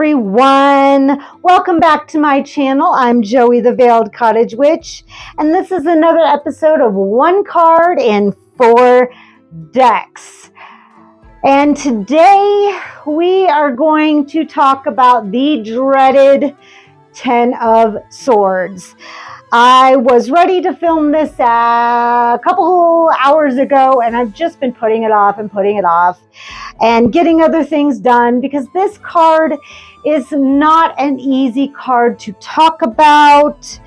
everyone. Welcome back to my channel. I'm Joey the Veiled Cottage Witch, and this is another episode of One Card in 4 Decks. And today we are going to talk about the dreaded 10 of Swords. I was ready to film this a couple hours ago, and I've just been putting it off and getting other things done because this card is not an easy card to talk about.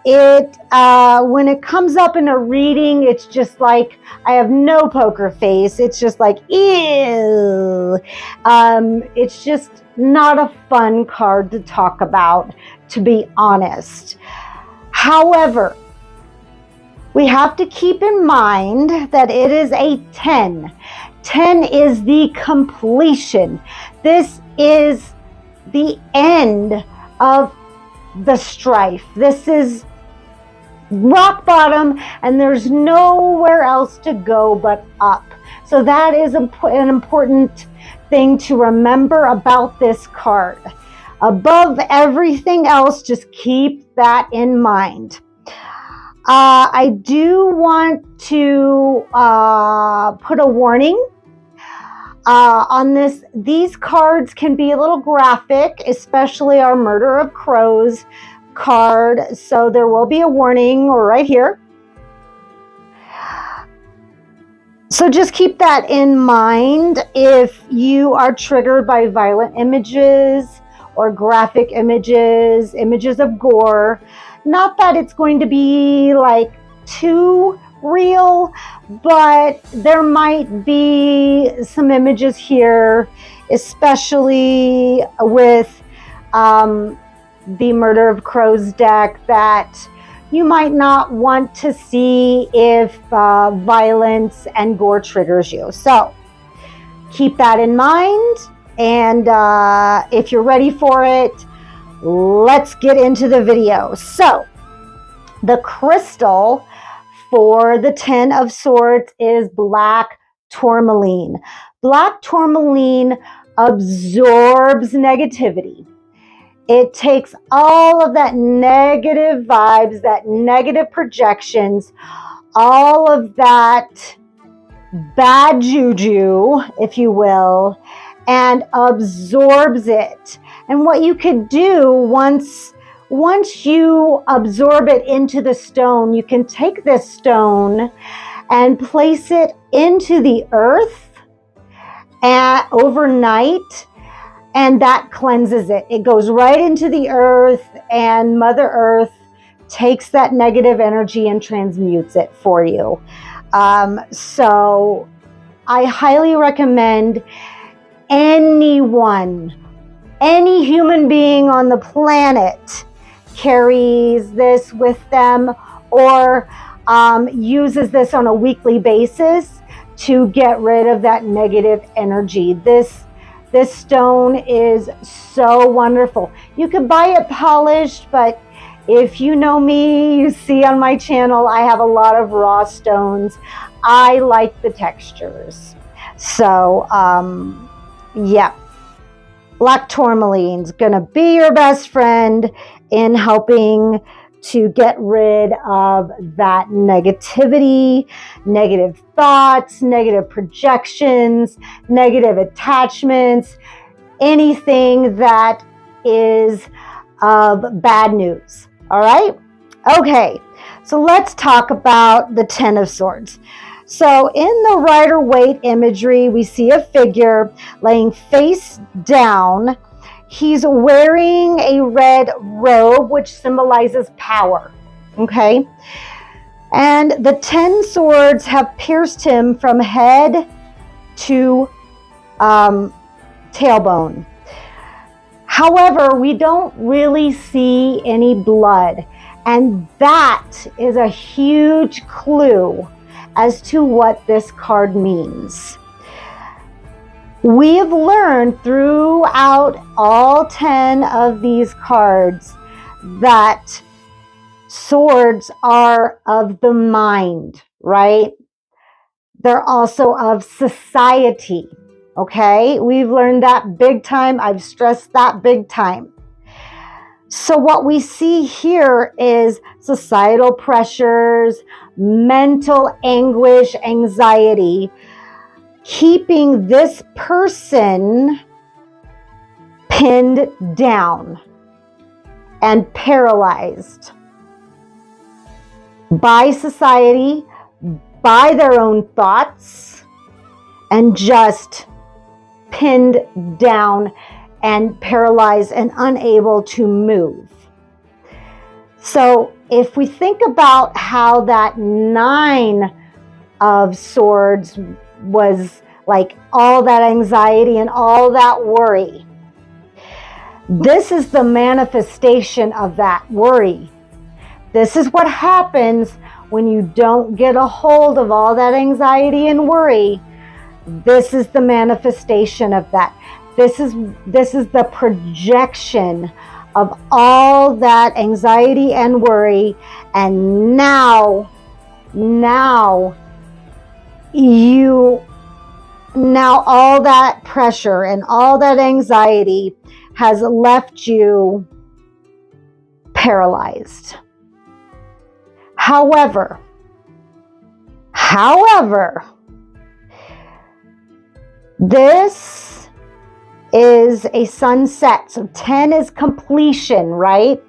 When it comes up in a reading, it's just like I have no poker face. It's just like, ew. It's just not a fun card to talk about, to be honest. However, we have to keep in mind that it is a 10. 10 is the completion. This is the end of the strife. This is rock bottom, and there's nowhere else to go but up. So that is an important thing to remember about this card. Above everything else, just keep that in mind. I do want to put a warning on this. These cards can be a little graphic, especially our Murder of Crows card. So there will be a warning right here. So just keep that in mind if you are triggered by violent images or graphic images, images of gore. Not that it's going to be like too real, but there might be some images here, especially with the Murder of Crows deck, that you might not want to see if violence and gore triggers you. So keep that in mind. And if you're ready for it, let's get into the video. So the crystal for the 10 of Swords is black tourmaline. Black tourmaline absorbs negativity. It takes all of that negative vibes, that negative projections, all of that bad juju, if you will, and absorbs it. And what you could do once you absorb it into the stone, you can take this stone and place it into the earth overnight, and that cleanses it. It goes right into the earth, and Mother Earth takes that negative energy and transmutes it for you. So I highly recommend anyone, any human being on the planet carries this with them or uses this on a weekly basis to get rid of that negative energy. This stone is so wonderful. You could buy it polished, but if you know me, you see on my channel, I have a lot of raw stones. I like the textures. So, yeah, black tourmaline's gonna be your best friend in helping to get rid of that negativity, negative thoughts, negative projections, negative attachments, anything that is of bad news. All right? Okay, so let's talk about the 10 of Swords. So in the Rider-Waite imagery, we see a figure laying face down. He's wearing a red robe, which symbolizes power, okay? And the 10 swords have pierced him from head to tailbone. However, we don't really see any blood, and that is a huge clue as to what this card means. We have learned throughout all 10 of these cards that swords are of the mind, right? They're also of society. Okay, we've learned that big time. I've stressed that big time. So what we see here is societal pressures, mental anguish, anxiety, keeping this person pinned down and paralyzed by society, by their own thoughts, and just pinned down and paralyzed and unable to move. So if we think about how that 9 of Swords was like all that anxiety and all that worry, this is the manifestation of that worry. This is what happens when you don't get a hold of all that anxiety and worry. This is the manifestation of that. This is the projection of all that anxiety and worry. And now all that pressure and all that anxiety has left you paralyzed. However, this is a sunset. So 10 is completion, right?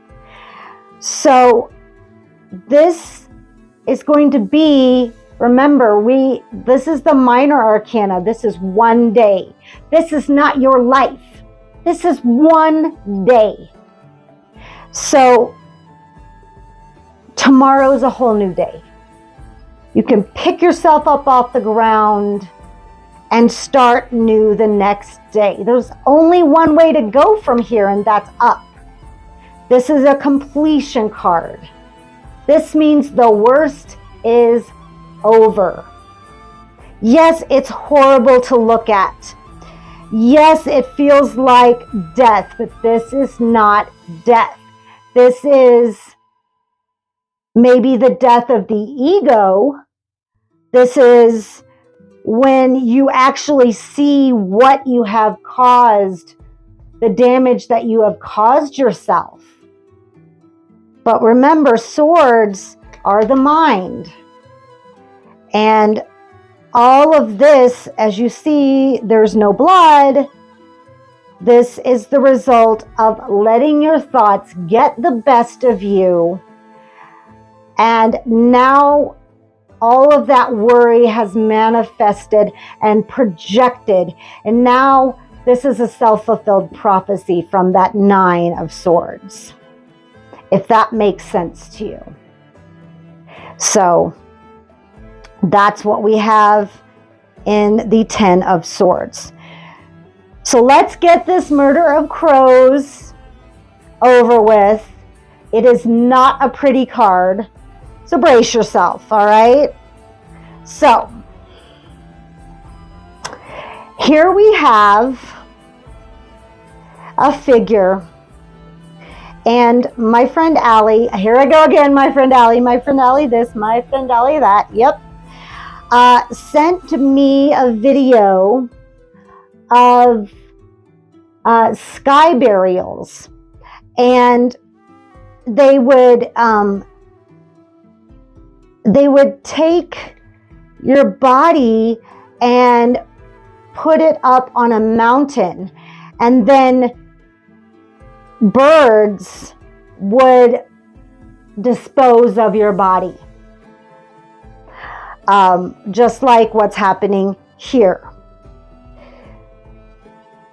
So this is going to be, remember, this is the minor arcana. This is one day. This is not your life. This is one day. So tomorrow is a whole new day. You can pick yourself up off the ground and start new the next day. There's only one way to go from here, and that's up. This is a completion card. This means the worst is over. Yes, it's horrible to look at. Yes, it feels like death, but this is not death. This is maybe the death of the ego. This is when you actually see what you have caused, the damage that you have caused yourself. But remember, swords are the mind. And all of this, as you see, there's no blood. This is the result of letting your thoughts get the best of you. And now all of that worry has manifested and projected. And now this is a self-fulfilled prophecy from that 9 of Swords, if that makes sense to you. So that's what we have in the 10 of Swords. So let's get this murder of crows over with. It is not a pretty card. So brace yourself, all right? So here we have a figure. And my friend Allie, here I go again, my friend Allie this, my friend Allie that, yep, sent me a video of sky burials. And they would take your body and put it up on a mountain, and then birds would dispose of your body. Just like what's happening here.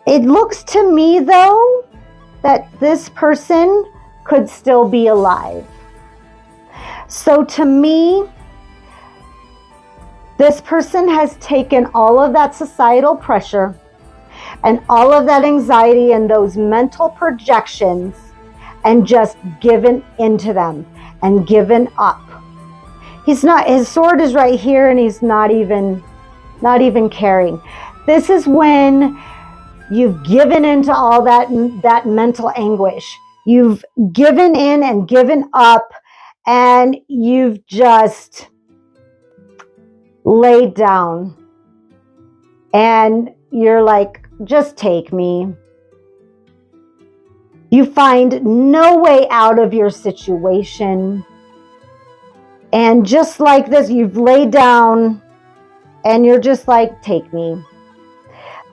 It looks to me, though, that this person could still be alive. So to me, this person has taken all of that societal pressure and all of that anxiety and those mental projections and just given into them and given up. His sword is right here, and he's not even caring. This is when you've given into all that mental anguish. You've given in and given up, and you've just laid down. And you're like, just take me. You find no way out of your situation. And just like this, you've laid down and you're just like, take me.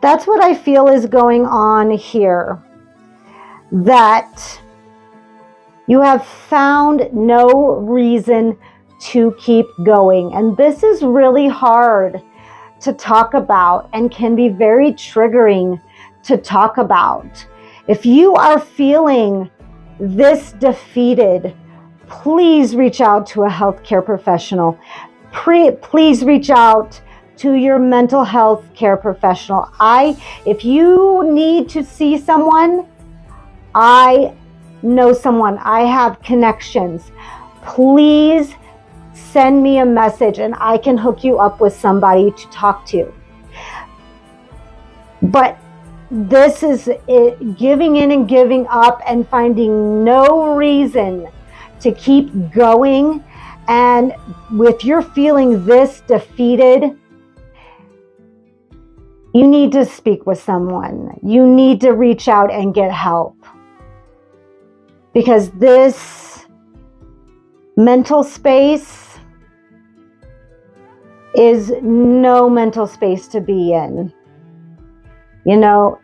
That's what I feel is going on here. That you have found no reason to keep going. And this is really hard to talk about and can be very triggering to talk about. If you are feeling this defeated, please reach out to a healthcare professional. Please reach out to your mental health care professional. If you need to see someone, I know someone. I have connections. Please send me a message and I can hook you up with somebody to talk to. But this is it, giving in and giving up and finding no reason to keep going. And if you're feeling this defeated, you need to speak with someone. You need to reach out and get help. Because this mental space is no mental space to be in. You know,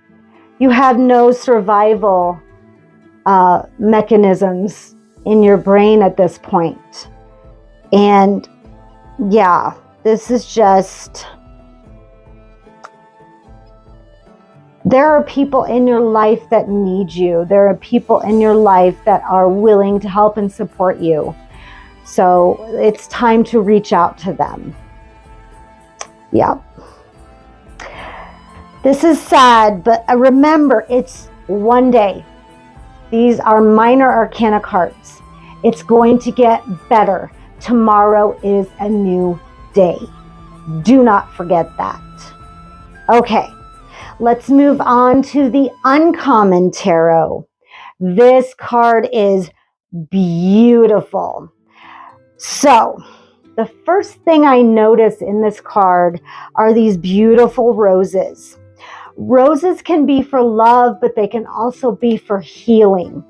you have no survival mechanisms in your brain at this point. And yeah, this is just, there are people in your life that need you. There are people in your life that are willing to help and support you. So it's time to reach out to them. Yeah. This is sad, but remember, it's one day. These are minor arcana cards. It's going to get better. Tomorrow is a new day. Do not forget that. Okay, let's move on to the Uncommon Tarot. This card is beautiful. So, the first thing I notice in this card are these beautiful roses. Roses can be for love, but they can also be for healing.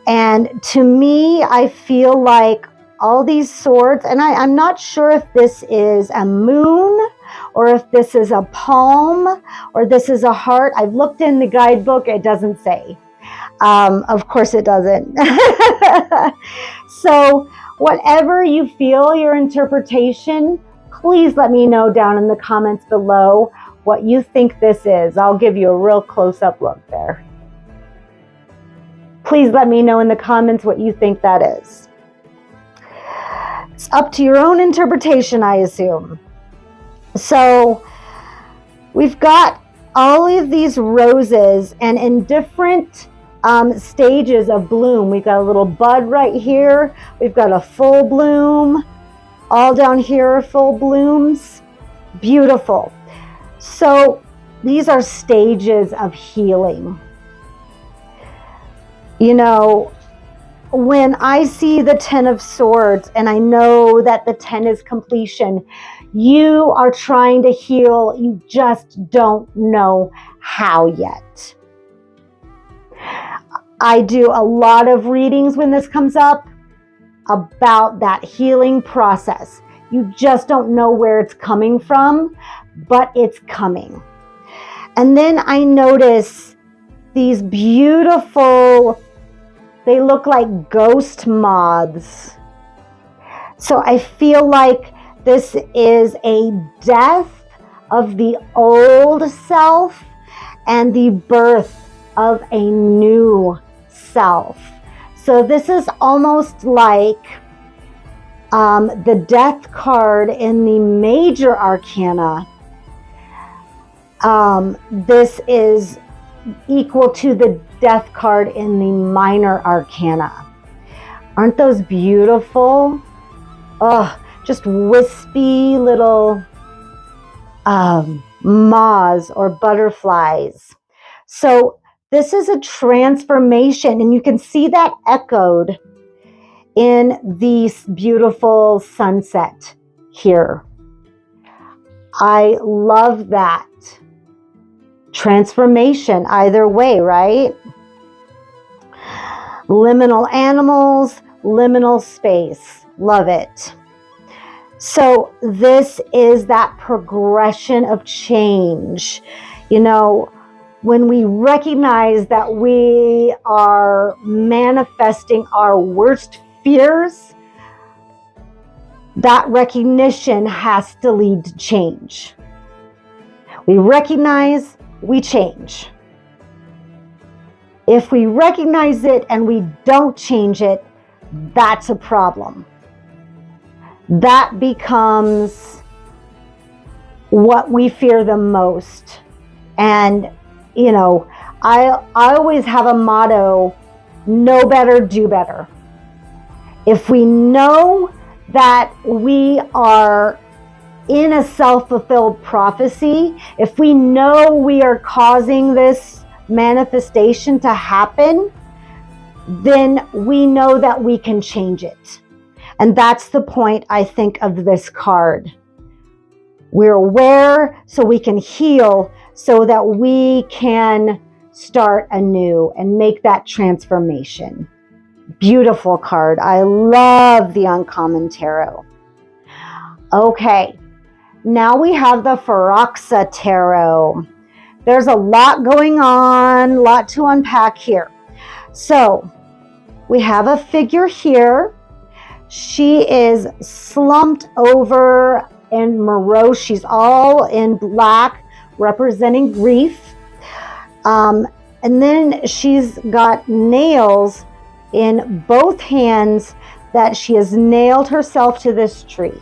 And to me, I feel like all these swords, and I'm not sure if this is a moon or if this is a palm or this is a heart. I've looked in the guidebook, it doesn't say. Of course it doesn't. So whatever you feel, your interpretation, please let me know down in the comments below what you think this is. I'll give you a real close-up look there. Please let me know in the comments what you think that is. It's up to your own interpretation, I assume. So we've got all of these roses and in different stages of bloom. We've got a little bud right here. We've got a full bloom. All down here are full blooms. Beautiful. So these are stages of healing. You know, when I see the 10 of Swords and I know that the 10 is completion, you are trying to heal. You just don't know how yet. I do a lot of readings when this comes up about that healing process. You just don't know where it's coming from, but it's coming. And then I notice these beautiful, they look like ghost moths. So I feel like this is a death of the old self and the birth of a new self. So this is almost like the death card in the major arcana. This is equal to the death card in the minor arcana. Aren't those beautiful? Oh, just wispy little moths or butterflies. So this is a transformation, and you can see that echoed in this beautiful sunset here. I love that. Transformation either way, right? Liminal animals, liminal space. Love it. So this is that progression of change. You know, when we recognize that we are manifesting our worst fears, that recognition has to lead to change. We recognize, we change. If we recognize it and we don't change it, that's a problem. That becomes what we fear the most. And, you know, I always have a motto, know better, do better. If we know that we are in a self-fulfilled prophecy, if we know we are causing this manifestation to happen, then we know that we can change it. And that's the point, I think, of this card. We're aware so we can heal, so that we can start anew and make that transformation. Beautiful card. I love the Uncommon Tarot. Okay, now we have the Forhaxa Tarot. There's a lot going on, a lot to unpack here. So we have a figure here. She is slumped over in Miro. She's all in black, representing grief. And then she's got nails in both hands that she has nailed herself to this tree.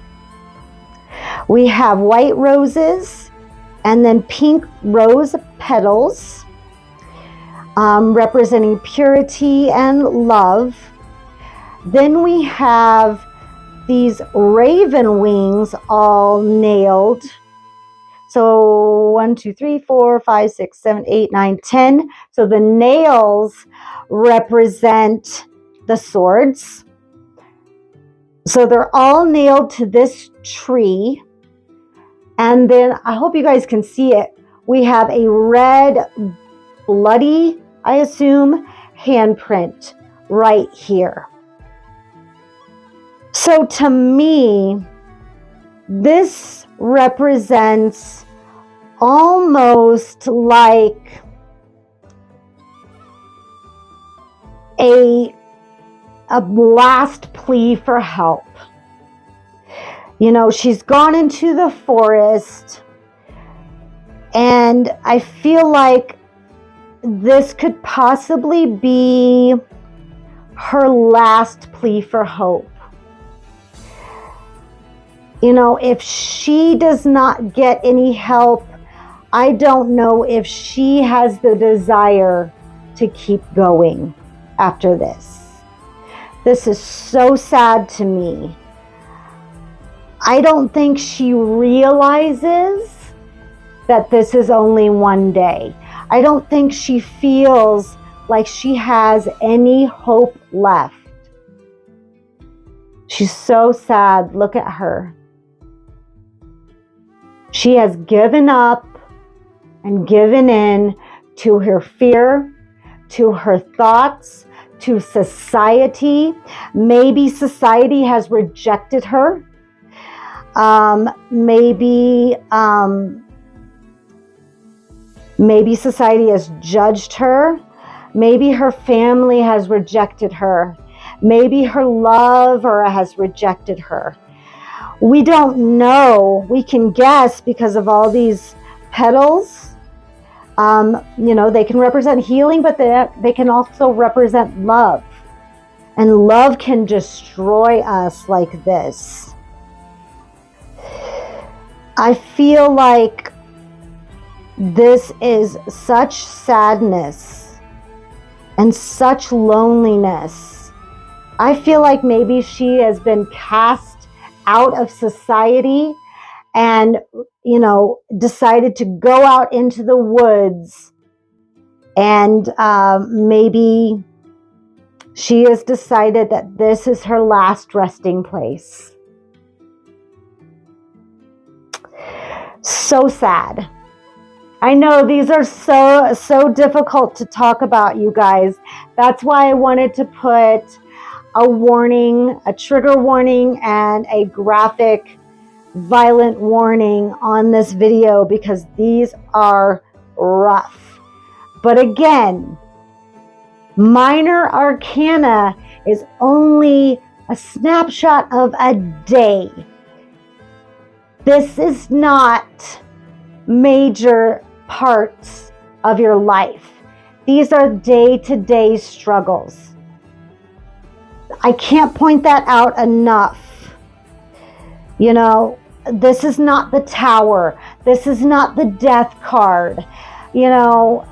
We have white roses and then pink rose petals, representing purity and love. Then we have these raven wings all nailed. So 1, 2, 3, 4, 5, 6, 7, 8, 9, 10. So the nails represent the swords. So they're all nailed to this tree. And then I hope you guys can see it. We have a red, bloody, I assume, handprint right here. So to me, this represents almost like a last plea for help. You know, she's gone into the forest, and I feel like this could possibly be her last plea for hope. You know, if she does not get any help, I don't know if she has the desire to keep going after this. This is so sad to me. I don't think she realizes that this is only one day. I don't think she feels like she has any hope left. She's so sad. Look at her. She has given up and given in to her fear, to her thoughts, to society. Maybe society has rejected her. Maybe society has judged her. Maybe her family has rejected her. Maybe her lover has rejected her. We don't know. We can guess because of all these petals. You know, they can represent healing, but they can also represent love. And love can destroy us like this. I feel like this is such sadness and such loneliness. I feel like maybe she has been cast out of society and, you know, decided to go out into the woods, and maybe she has decided that this is her last resting place. So sad. I know these are so difficult to talk about, you guys. That's why I wanted to put a warning, a trigger warning, and a graphic violent warning on this video, because these are rough. But again, minor arcana is only a snapshot of a day. This is not major parts of your life. These are day-to-day struggles. I can't point that out enough. You know, this is not the Tower. This is not the Death card. You know,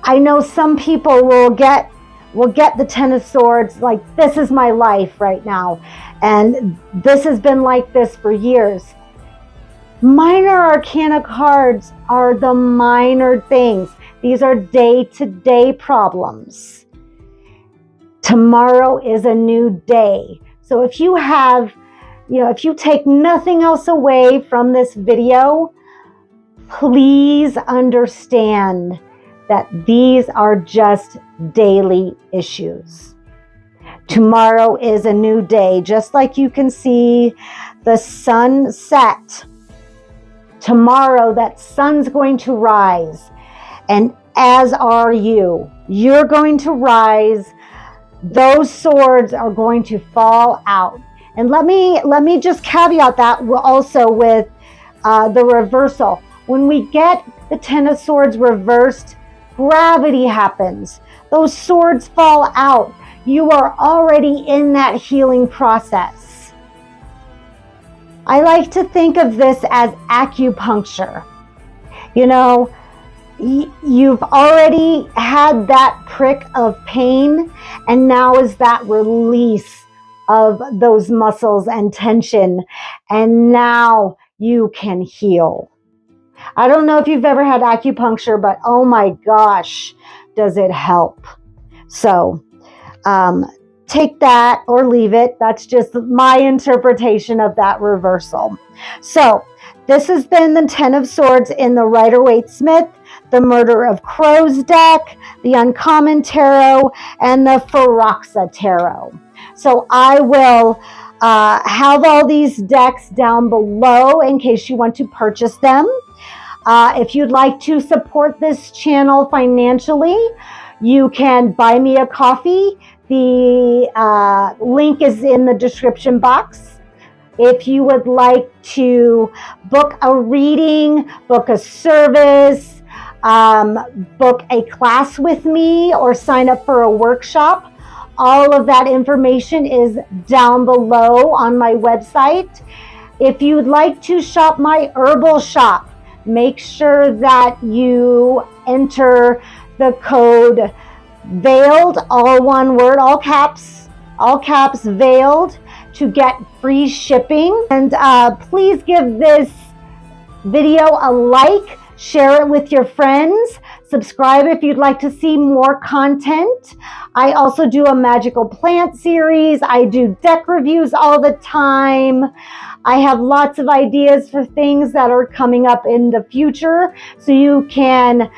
I know some people will get the Ten of Swords, like, this is my life right now, and this has been like this for years. Minor arcana cards are the minor things. These are day-to-day problems. Tomorrow is a new day. So if you have, if you take nothing else away from this video, please understand that these are just daily issues. Tomorrow is a new day. Just like you can see the sun set, tomorrow that sun's going to rise, and as are you. You're going to rise. Those swords are going to fall out. And let me just caveat that also with the reversal. When we get the Ten of Swords reversed, gravity happens. Those swords fall out. You are already in that healing process. I like to think of this as acupuncture. You know, you've already had that prick of pain, and now is that release of those muscles and tension, and now you can heal. I don't know if you've ever had acupuncture, but oh my gosh, does it help. So take that or leave it. That's just my interpretation of that reversal. So this has been the Ten of Swords in the Rider-Waite Smith, the Murder of Crows deck, the Uncommon Tarot, and the Forhaxa Tarot. So I will have all these decks down below in case you want to purchase them. If you'd like to support this channel financially, you can buy me a coffee. The link is in the description box. If you would like to book a reading, book a service, book a class with me, or sign up for a workshop, all of that information is down below on my website. If you'd like to shop my herbal shop, make sure that you enter the code VEILED, all one word, all caps, VEILED, to get free shipping. And please give this video a like, share it with your friends, subscribe if you'd like to see more content. I also do a magical plant series. I do deck reviews all the time. I have lots of ideas for things that are coming up in the future, so you can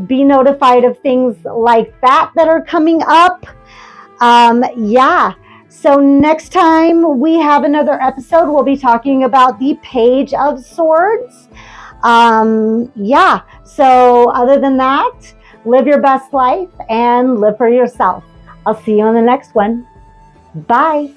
be notified of things like that are coming up. Yeah. So next time we have another episode, we'll be talking about the Page of Swords. Yeah. So other than that, live your best life and live for yourself. I'll see you on the next one. Bye.